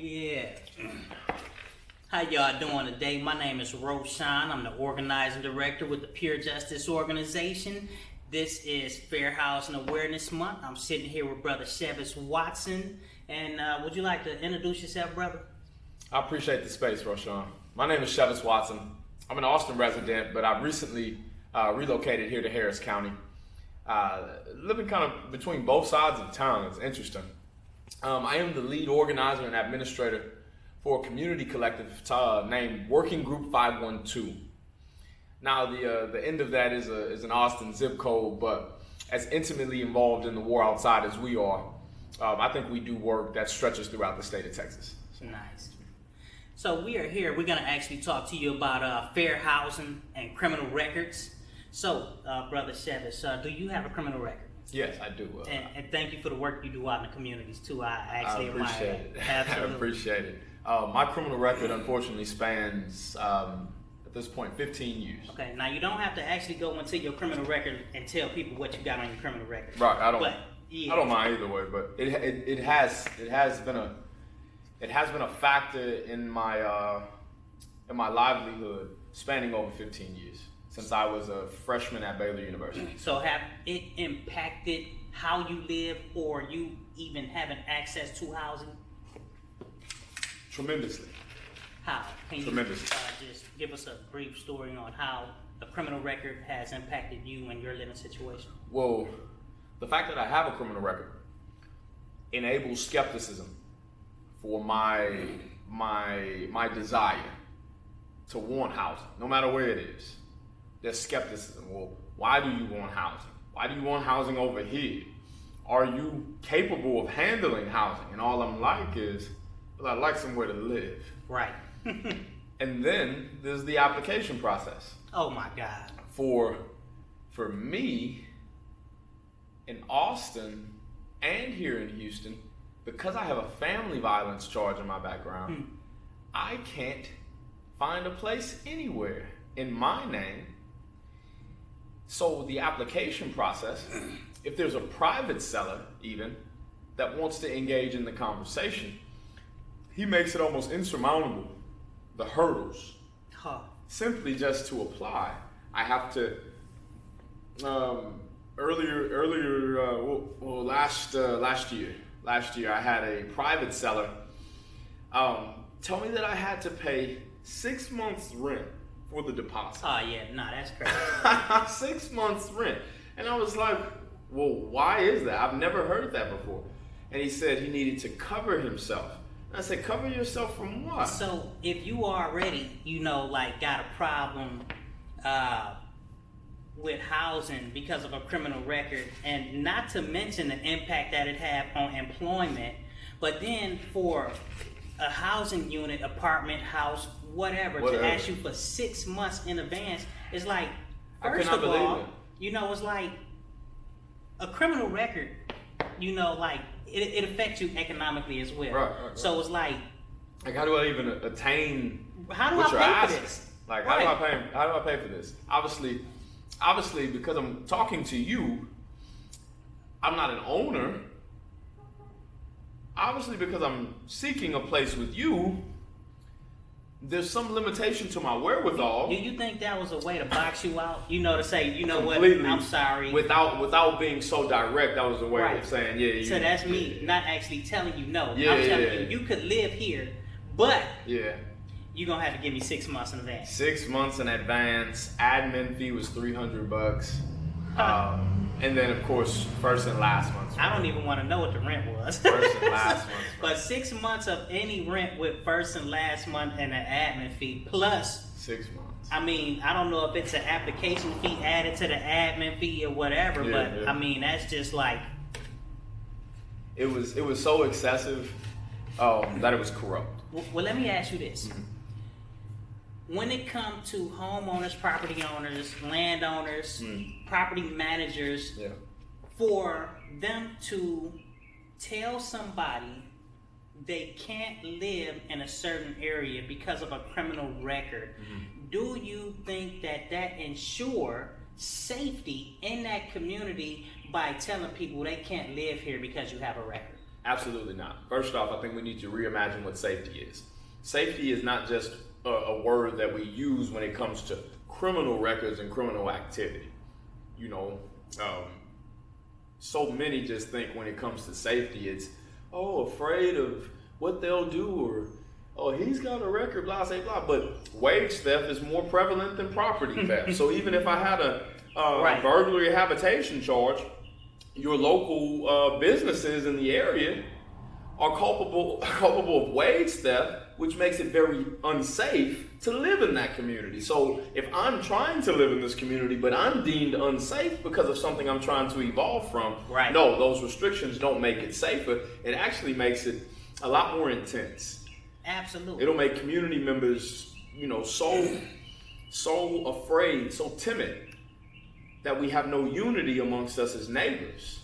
Yeah. How y'all doing today? My name is Roshan. I'm the organizing director with the Pure Justice Organization. This is Fair Housing Awareness Month. I'm sitting here with Brother Chivas Watson. And would you like to introduce yourself, brother? I appreciate the space, Roshan. My name is Chivas Watson. I'm an Austin resident, but I've recently relocated here to Harris County. Living kind of between both sides of town. It's interesting. I am the lead organizer and administrator for a community collective named Working Group 512. Now, the end of that is an Austin zip code, but as intimately involved in the war outside as we are, I think we do work that stretches throughout the state of Texas. Nice. So we are here. We're going to actually talk to you about fair housing and criminal records. So, Brother Chivas, do you have a criminal record? Yes, I do. And thank you for the work you do out in the communities too. I actually appreciate admire it. that. Absolutely. I appreciate it. My criminal record unfortunately spans, at this point, 15 years. Okay, now you don't have to actually go into your criminal record and tell people what you got on your criminal record. Right, I don't mind either way, but it has been a factor in my livelihood spanning over 15 years since I was a freshman at Baylor University. So have it impacted how you live or you even having access to housing? Tremendously. How? Can you Tremendously. just give us a brief story on how a criminal record has impacted you and your living situation? Well, the fact that I have a criminal record enables skepticism for my desire to want housing, no matter where it is. There's skepticism. Well, why do you want housing? Why do you want housing over here? Are you capable of handling housing? And all I'm like is, well, I'd like somewhere to live. Right. And then there's the application process. Oh my God. For me, in Austin and here in Houston, because I have a family violence charge in my background, I can't find a place anywhere in my name. So the application process, if there's a private seller even that wants to engage in the conversation, he makes it almost insurmountable, the hurdles. Simply just to apply. I have to, last year I had a private seller tell me that I had to pay 6 months rent for the deposit. Oh yeah, that's crazy. 6 months rent. And I was like, well, why is that? I've never heard that before. And he said he needed to cover himself. And I said, cover yourself from what? So if you already, got a problem with housing because of a criminal record, and not to mention the impact that it had on employment, but then for a housing unit, apartment, house, whatever, to ask you for 6 months in advance, it's like, first of all, it's like a criminal record, it affects you economically as well. Right. So it's like how do I even attain how do what I you're pay asking? for this? Like, how do I pay for this? Obviously, because I'm talking to you, I'm not an owner. Obviously, because I'm seeking a place with you, there's some limitation to my wherewithal. Do you think that was a way to box you out? To say, Completely, what, I'm sorry. Without being so direct, that was a way Right. of saying, yeah. So that's me not actually telling you no. Yeah, I'm telling you could live here, but yeah. you're going to have to give me 6 months in advance. 6 months in advance. Admin fee was $300. And then, of course, first and last month's rent. I don't even want to know what the rent was. First and last month's But 6 months of any rent with first and last month and an admin fee plus 6 months. I don't know if it's an application fee added to the admin fee or whatever, but that's just like it was so excessive that it was corrupt. Well, let me ask you this. When it comes to homeowners, property owners, landowners, property managers, for them to tell somebody they can't live in a certain area because of a criminal record, do you think that ensure safety in that community by telling people they can't live here because you have a record? Absolutely not. First off, I think we need to reimagine what safety is. Safety is not just a word that we use when it comes to criminal records and criminal activity. You know, so many just think when it comes to safety, it's, oh, afraid of what they'll do, or, oh, he's got a record, blah, blah, blah. But wage theft is more prevalent than property theft. So even if I had a burglary habitation charge, your local businesses in the area are culpable of wage theft, which makes it very unsafe to live in that community. So if I'm trying to live in this community, but I'm deemed unsafe because of something I'm trying to evolve from, no, those restrictions don't make it safer. It actually makes it a lot more intense. Absolutely. It'll make community members, so afraid, so timid, that we have no unity amongst us as neighbors.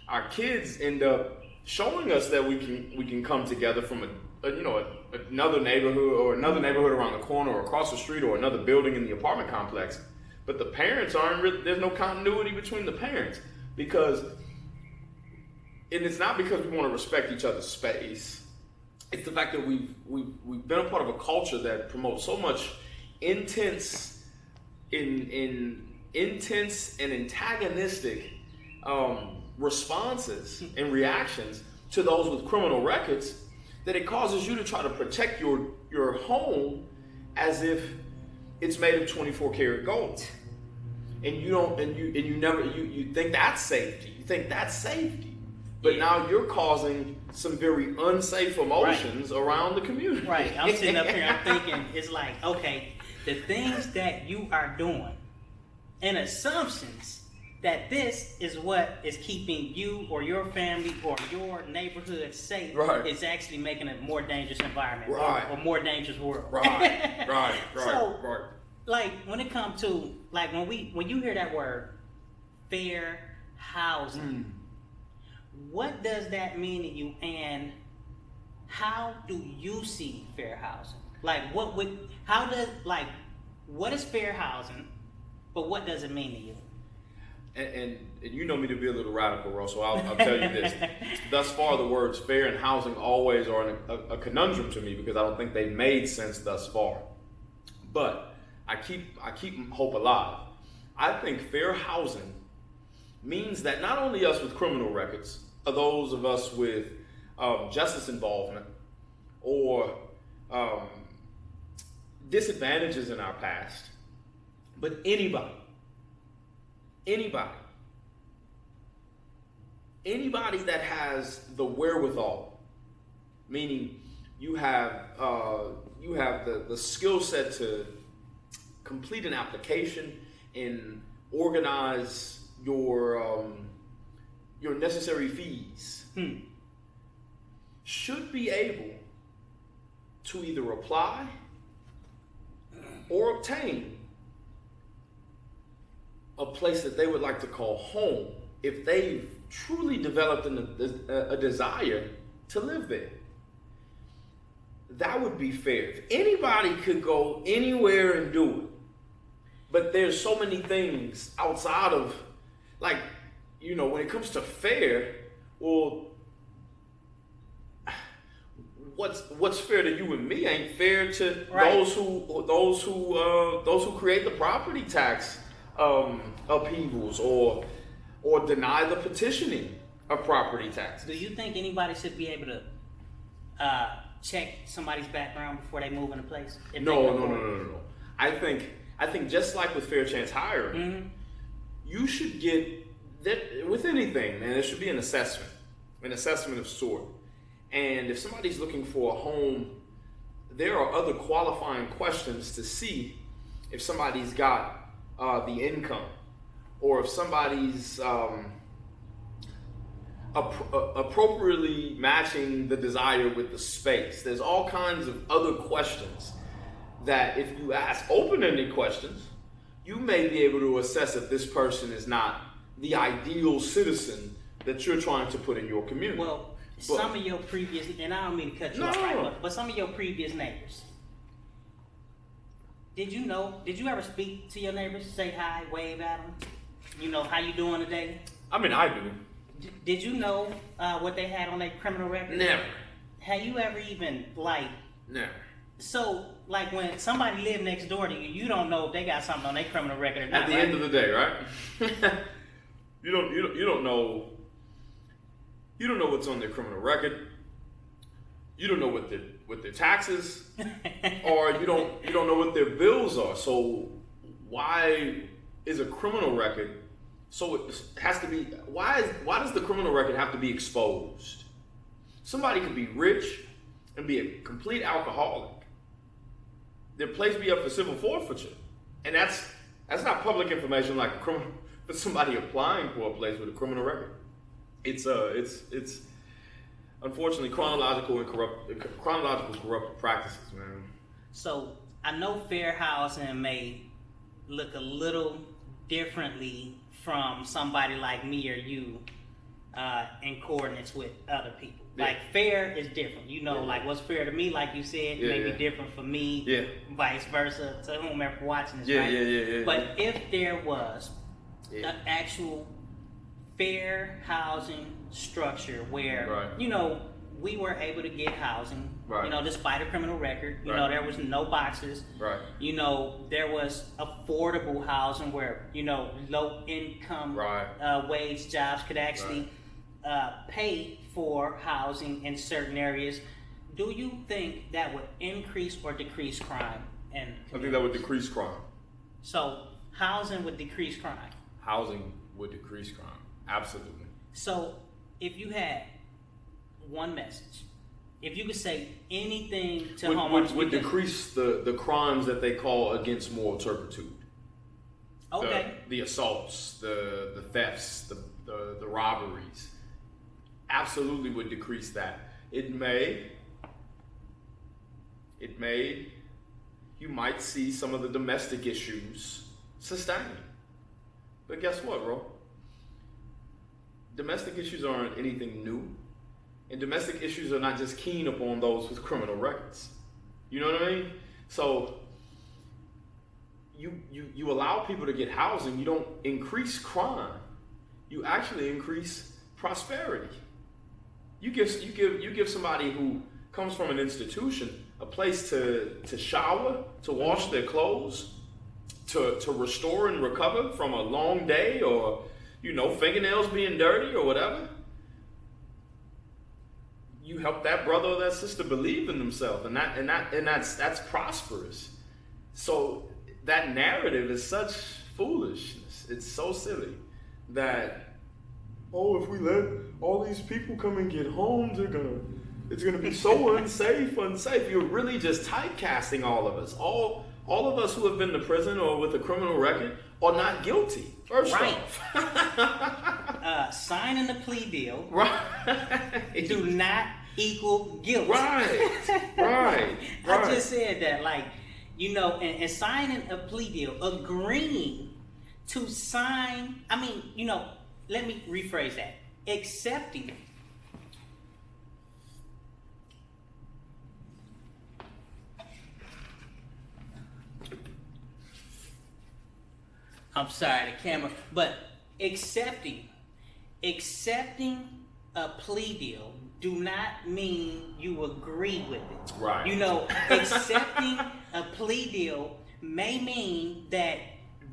Our kids end up showing us that we can come together from another neighborhood, or another neighborhood around the corner, or across the street, or another building in the apartment complex. But the parents there's no continuity between the parents, and it's not because we want to respect each other's space. It's the fact that we've been a part of a culture that promotes so much intense and antagonistic responses and reactions to those with criminal records, that it causes you to try to protect your home as if it's made of 24 karat gold. And you think that's safety. You think that's safety. But now you're causing some very unsafe emotions around the community. Right. I'm sitting up here, I'm thinking, it's like, okay, the things that you are doing and assumptions that this is what is keeping you or your family or your neighborhood safe, is actually making a more dangerous environment, or more dangerous world. So, like, when it comes to, like, when you hear that word, fair housing, what does that mean to you, and how do you see fair housing? Like, what is fair housing, but what does it mean to you? And you know me to be a little radical, Russell. I'll tell you this. Thus far, the words fair and housing always are a conundrum to me, because I don't think they've made sense thus far. But I keep hope alive. I think fair housing means that not only us with criminal records, or those of us with justice involvement, or disadvantages in our past, but anybody that has the wherewithal, meaning you have the skill set to complete an application and organize your necessary fees, should be able to either apply or obtain a place that they would like to call home, if they've truly developed a desire to live there. That would be fair. If anybody could go anywhere and do it, but there's so many things outside of, like, when it comes to fair, well, what's fair to you and me ain't fair to those who create the property tax upheavals, or deny the petitioning of property taxes. Do you think anybody should be able to check somebody's background before they move into place? No. I think just like with fair chance hiring, you should get that with anything, man. There should be an assessment of sort. And if somebody's looking for a home, there are other qualifying questions to see if somebody's got the income, or if somebody's appropriately matching the desire with the space. There's all kinds of other questions that, if you ask open-ended questions, you may be able to assess if this person is not the ideal citizen that you're trying to put in your community. Well, some of your previous, and I don't mean to cut you off, but some of your previous neighbors, did you ever speak to your neighbors, say hi, wave at them? How you doing today? I mean, I do. Did you know what they had on their criminal record? Never. Have you ever even Never. So when somebody live next door to you, you don't know if they got something on their criminal record or not. At the end of the day, right? you don't know. You don't know what's on their criminal record. You don't know what their taxes, or you don't know what their bills are. So why is a criminal record? So it has to be. Why does the criminal record have to be exposed? Somebody could be rich and be a complete alcoholic. Their place be up for civil forfeiture, and that's not public information like a criminal. For somebody applying for a place with a criminal record, it's unfortunately chronological corrupt practices, man. So I know fair housing may look a little differently from somebody like me or you in coordinates with other people. Like fair is different. Like what's fair to me, like you said, may be different for me, vice versa to whomever watching this, right? Yeah. But if there was an actual fair housing structure where, we were able to get housing, despite a criminal record, there was no boxes, there was affordable housing where, low income wage jobs could actually pay for housing in certain areas. Do you think that would increase or decrease crime? I think that would decrease crime. So housing would decrease crime. Housing would decrease crime. Absolutely. So if you had one message, if you could say anything to homeowners, would decrease the crimes that they call against moral turpitude. Okay. The assaults, the thefts, the robberies. Absolutely would decrease that. It may, you might see some of the domestic issues sustained. But guess what, bro? Domestic issues aren't anything new. And domestic issues are not just keen upon those with criminal records. You know what I mean? So you allow people to get housing, you don't increase crime. You actually increase prosperity. You give somebody who comes from an institution a place to shower, to wash their clothes, to restore and recover from a long day, or fingernails being dirty or whatever. You help that brother or that sister believe in themselves, and that's prosperous. So that narrative is such foolishness. It's so silly that if we let all these people come and get homes, it's gonna be so unsafe. You're really just typecasting all of us. All of us who have been to prison or with a criminal record are not guilty. First off, signing the plea deal, do not equal guilt. Right. I just said that, and signing a plea deal, agreeing to sign. Let me rephrase that. Accepting. I'm sorry, the camera. But accepting a plea deal do not mean you agree with it. Right. Accepting a plea deal may mean that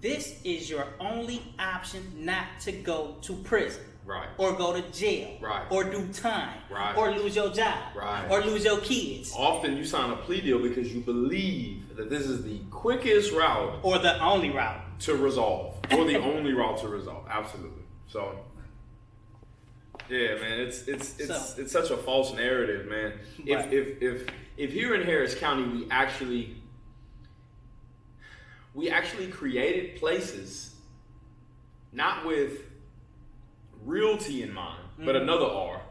this is your only option not to go to prison. Right. Or go to jail. Right. Or do time. Right. Or lose your job. Right. Or lose your kids. Often you sign a plea deal because you believe that this is the quickest route. Or the only route. To resolve. Or the only route to resolve. Absolutely. So, yeah, man, it's such a false narrative, man. Right. If here in Harris County we actually created places not with realty in mind, but another R,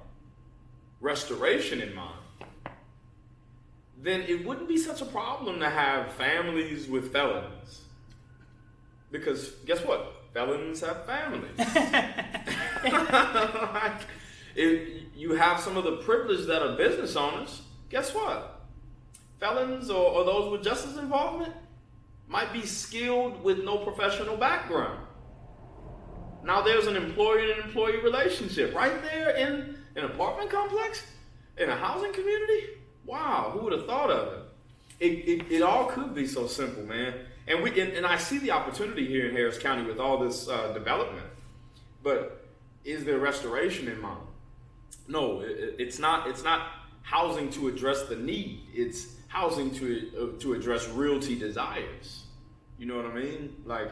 restoration in mind, then it wouldn't be such a problem to have families with felons. Because guess what? Felons have families. If you have some of the privilege that are business owners, guess what? Felons or those with justice involvement might be skilled with no professional background. Now there's an employer and an employee relationship right there in an apartment complex, in a housing community. Wow, who would have thought of it? It all could be so simple, man. And I see the opportunity here in Harris County with all this development. But is there restoration in mind? No, it's not. It's not housing to address the need. It's housing to address realty desires. You know what I mean? Like,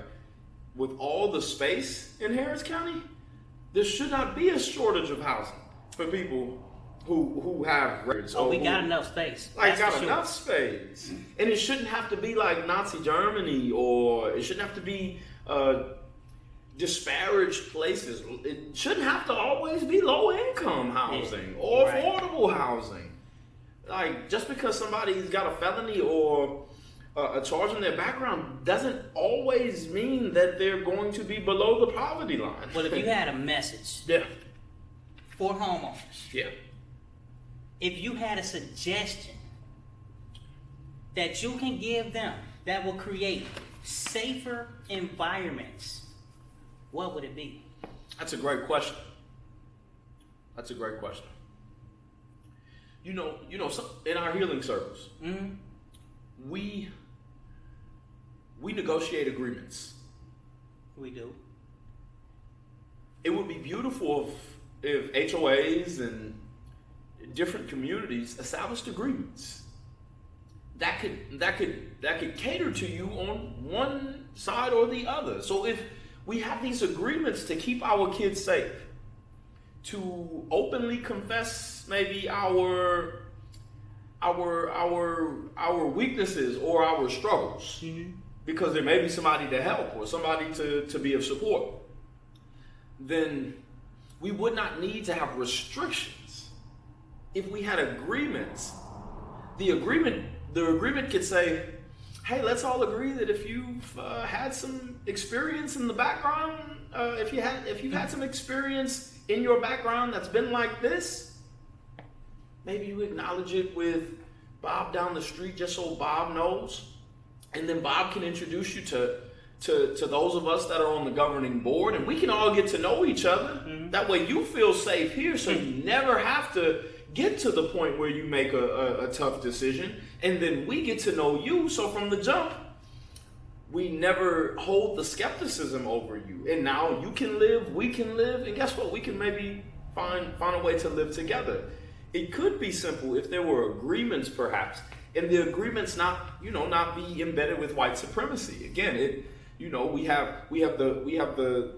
with all the space in Harris County, there should not be a shortage of housing for people who have records. Oh, we got enough space. Like, got enough space. And it shouldn't have to be like Nazi Germany, or it shouldn't have to be disparaged places. It shouldn't have to always be low income housing or affordable housing. Like, just because somebody's got a felony or a charge in their background doesn't always mean that they're going to be below the poverty line. Well, if you had a message for homeowners, if you had a suggestion that you can give them that will create safer environments, what would it be? That's a great question. That's a great question. You know, in our healing circles, we negotiate agreements. We do. It would be beautiful if HOAs and different communities established agreements that could cater to you on one side or the other. So if we have these agreements to keep our kids safe, to openly confess maybe our weaknesses or our struggles, because there may be somebody to help or somebody to be of support, then we would not need to have restrictions. If we had agreements, the agreement could say, hey, let's all agree that if you've had some experience in the background, if you've had some experience in your background that's been like this, maybe you acknowledge it with Bob down the street just so Bob knows, and then Bob can introduce you to those of us that are on the governing board, and we can all get to know each other. That way you feel safe here, so you never have to get to the point where you make a tough decision, and then we get to know you, so from the jump we never hold the skepticism over you, and now you can live, we can live, and guess what, we can maybe find a way to live together. It could be simple if there were agreements, perhaps, and the agreements not be embedded with white supremacy. Again, we have the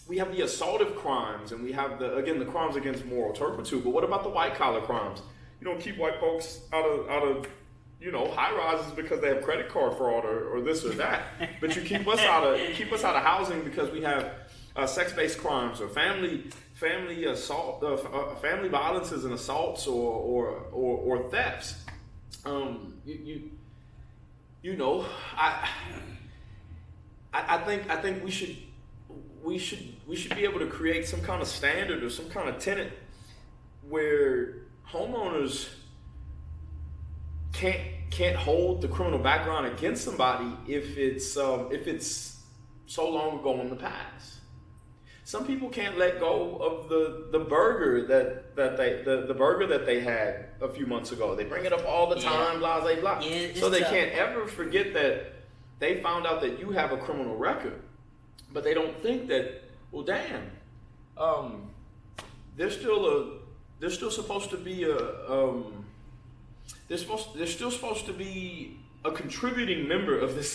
assaultive crimes, and we have the crimes against moral turpitude. But what about the white collar crimes? You don't keep white folks out of high rises because they have credit card fraud or this or that. But you keep us out of housing because we have sex-based crimes or family assault, family violences and assaults or thefts. I think we should be able to create some kind of standard or some kind of tenet where homeowners can't hold the criminal background against somebody if it's so long ago in the past. Some people can't let go of the burger the burger that they had a few months ago. They bring it up all the time, blah blah blah. So they can't ever forget that they found out that you have a criminal record, but they don't think that, well, damn, they're still supposed to be they're still supposed to be a contributing member of this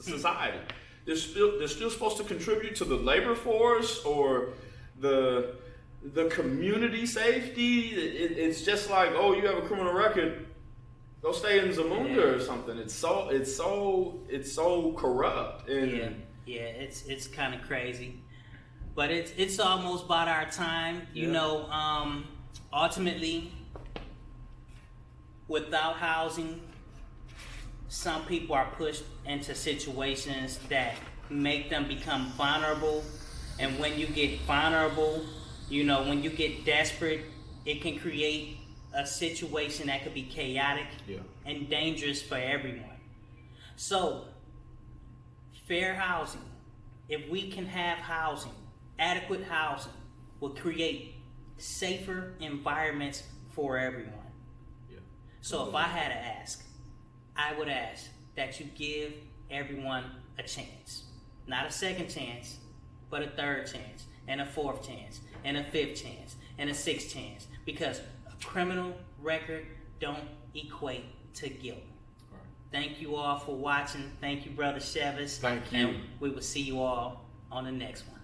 society. They're still supposed to contribute to the labor force or the community safety. It's just like, oh, you have a criminal record, go stay in Zamunda or something. It's so corrupt. And it's kind of crazy, but it's almost about our time. Ultimately, without housing, some people are pushed into situations that make them become vulnerable. And when you get vulnerable, when you get desperate, it can create a situation that could be chaotic and dangerous for everyone. So, fair housing if we can have housing, adequate housing, will create safer environments for everyone. Yeah. So if I had to ask, I would ask that you give everyone a chance. Not a second chance, but a third chance, and a fourth chance, and a fifth chance, and a sixth chance. Because a criminal record don't equate to guilt. Right. Thank you all for watching. Thank you, Brother Chivas. Thank you. And we will see you all on the next one.